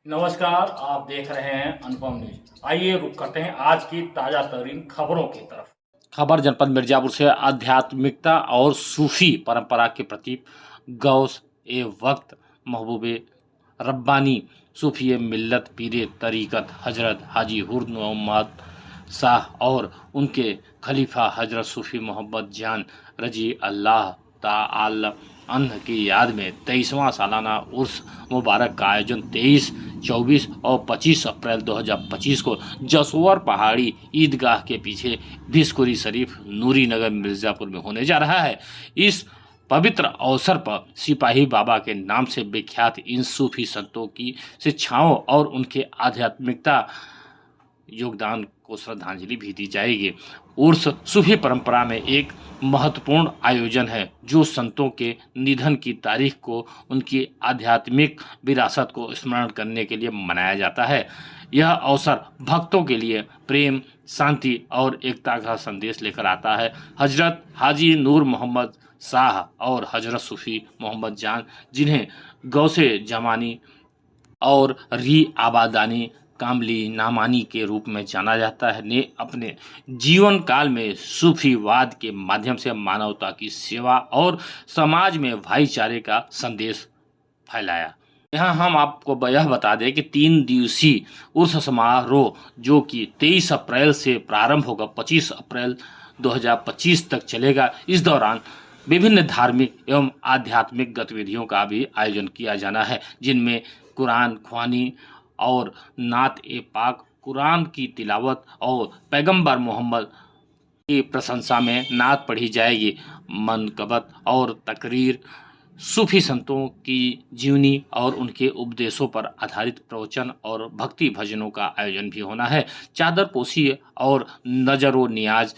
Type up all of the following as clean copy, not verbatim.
नमस्कार, आप देख रहे हैं अनुपम न्यूज। आइए रुक करते हैं आज की ताजा तरीन खबरों की तरफ। खबर जनपद मिर्जापुर से आध्यात्मिकता और सूफी परंपरा के प्रतीक गौस ए वक्त महबूबे रब्बानी सूफी मिल्लत पीर तरीक़त हजरत हाजी हुर मोहम्मद शाह और उनके खलीफा हजरत सूफी मोहम्मद जान रजी अल्लाह ताला अन्ह की याद में 23वां सालाना उर्स मुबारक का आयोजन 23, 24 और 25 अप्रैल 2025 को जसोवर पहाड़ी ईदगाह के पीछे भिस्कुरी शरीफ नूरी नगर मिर्ज़ापुर में होने जा रहा है। इस पवित्र अवसर पर सिपाही बाबा के नाम से विख्यात इन सूफी संतों की शिक्षाओं और उनके आध्यात्मिकता योगदान को श्रद्धांजलि भी दी जाएगी। उर्स सूफी परंपरा में एक महत्वपूर्ण आयोजन है जो संतों के निधन की तारीख को उनकी आध्यात्मिक विरासत को स्मरण करने के लिए मनाया जाता है। यह अवसर भक्तों के लिए प्रेम, शांति और एकता का संदेश लेकर आता है। हजरत हाजी नूर मोहम्मद शाह और हजरत सूफी मोहम्मद जान, जिन्हें गौसे जमानी और री आबादानी कामली नामानी के रूप में जाना जाता है, ने अपने जीवन काल में सूफीवाद के माध्यम से मानवता की सेवा और समाज में भाईचारे का संदेश फैलाया। यहाँ हम आपको यह बता दें कि 3 दिवसीय उर्स समारोह जो कि 23 अप्रैल से प्रारंभ होगा, 25 अप्रैल 2025 तक चलेगा। इस दौरान विभिन्न धार्मिक एवं आध्यात्मिक गतिविधियों का भी आयोजन किया जाना है, जिनमें कुरान ख्वानी और नात ए पाक, कुरान की तिलावत और पैगंबर मोहम्मद की प्रशंसा में नात पढ़ी जाएगी। मनकबत और तकरीर, सूफी संतों की जीवनी और उनके उपदेशों पर आधारित प्रवचन और भक्ति भजनों का आयोजन भी होना है। चादर पोशी और नजर नियाज,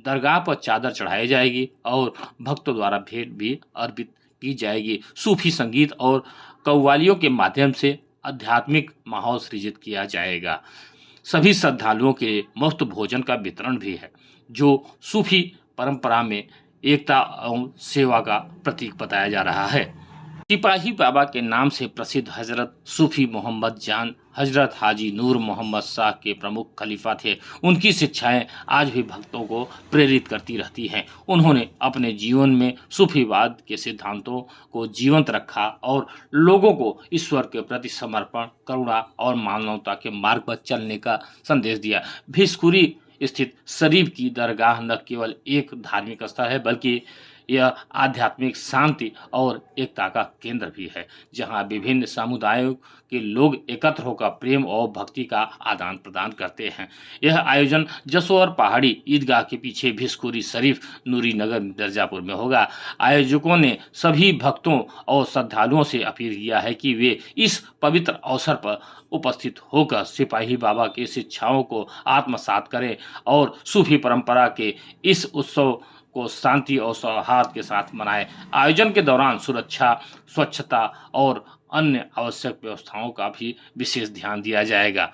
दरगाह पर चादर चढ़ाई जाएगी और भक्तों द्वारा भेंट भी अर्पित की जाएगी। सूफी संगीत और कव्वालियों के माध्यम से आध्यात्मिक माहौल सृजित किया जाएगा। सभी श्रद्धालुओं के लिए मुफ्त भोजन का वितरण भी है, जो सूफी परंपरा में एकता एवं सेवा का प्रतीक बताया जा रहा है। सिपाही बाबा के नाम से प्रसिद्ध हजरत सूफी मोहम्मद जान हजरत हाजी नूर मोहम्मद शाह के प्रमुख खलीफा थे। उनकी शिक्षाएं आज भी भक्तों को प्रेरित करती रहती हैं। उन्होंने अपने जीवन में सूफीवाद के सिद्धांतों को जीवंत रखा और लोगों को ईश्वर के प्रति समर्पण, करुणा और मानवता के मार्ग पर चलने का संदेश दिया। भिस्कुरी स्थित शरीफ की दरगाह न केवल एक धार्मिक स्थल है, बल्कि यह आध्यात्मिक शांति और एकता का केंद्र भी है, जहां विभिन्न समुदायों के लोग एकत्र होकर प्रेम और भक्ति का आदान प्रदान करते हैं। यह आयोजन जसोर पहाड़ी ईदगाह के पीछे भिस्कुरी शरीफ नूरी नगर मिर्जापुर में होगा। आयोजकों ने सभी भक्तों और श्रद्धालुओं से अपील किया है कि वे इस पवित्र अवसर पर उपस्थित होकर सिपाही बाबा की शिक्षाओं को आत्मसात करें और सूफी परंपरा के इस उत्सव को शांति और सौहार्द के साथ मनाएं। आयोजन के दौरान सुरक्षा, स्वच्छता और अन्य आवश्यक व्यवस्थाओं का भी विशेष ध्यान दिया जाएगा।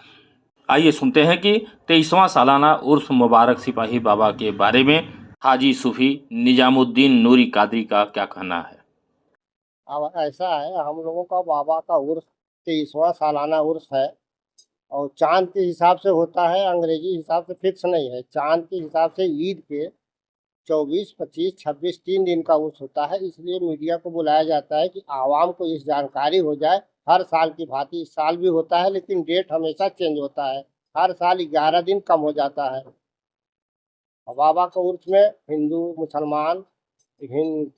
आइए सुनते हैं कि 23वां सालाना उर्स मुबारक सिपाही बाबा के बारे में हाजी सूफी निजामुद्दीन नूरी कादरी का क्या कहना है। अब ऐसा है, हम लोगों का बाबा का उर्स 23वां सालाना उर्स है और चांद के हिसाब से होता है, अंग्रेजी हिसाब से फिक्स नहीं है। चांद के हिसाब से ईद के 24, 25, 26 3 दिन का उर्स होता है। इसलिए मीडिया को बुलाया जाता है कि आवाम को इस जानकारी हो जाए। हर साल की भांति इस साल भी होता है, लेकिन डेट हमेशा चेंज होता है। हर साल 11 दिन कम हो जाता है। और बाबा का उर्स में हिंदू मुसलमान हिंद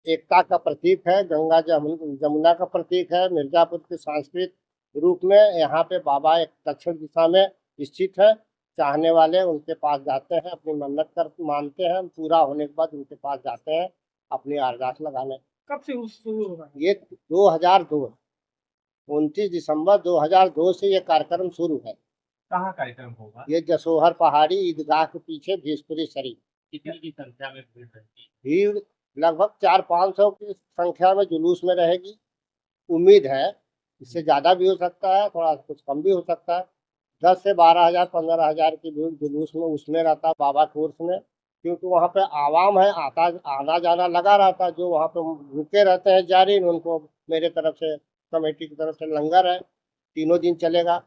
एकता का प्रतीक है, गंगा जमुना का प्रतीक है। मिर्जापुर के सांस्कृतिक रूप में यहाँ पे बाबा एक दक्षिण दिशा में स्थित है। चाहने वाले उनके पास जाते हैं, अपनी मन्नत कर मानते हैं, पूरा होने के बाद उनके पास जाते हैं अपनी अरदास लगाने। कब से शुरू होगा? ये 2002 29 दिसंबर 2002 से ये कार्यक्रम शुरू है। कहाँ कार्यक्रम होगा? ये जसोहर पहाड़ी ईदगाह के पीछे भिस्कुरी शरीफ। कितनी की संख्या में भीड़ रहेगी? भीड़ लगभग 400-500 की संख्या में जुलूस में रहेगी। उम्मीद है इससे ज़्यादा भी हो सकता है, थोड़ा कुछ कम भी हो सकता है। 10 से 12,000 15,000 की भीड़ जुलूस में उसमें रहता है बाबा के उर्स में, क्योंकि वहाँ पे आवाम है, आता आना जाना लगा रहता है। जो वहाँ पे रुके रहते हैं जारीन, उनको मेरे तरफ से कमेटी की तरफ से लंगर है, तीनों दिन चलेगा।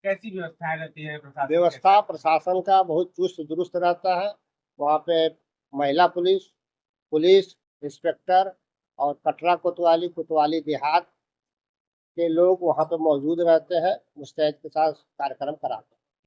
कैसी व्यवस्थाएं रहती है प्रशासन व्यवस्था प्रशासन का बहुत चुस्त दुरुस्त रहता है। वहाँ पे महिला पुलिस, पुलिस इंस्पेक्टर और कटरा कोतवाली देहात के लोग वहाँ पे मौजूद रहते हैं, मुस्तैद के साथ कार्यक्रम कराते हैं।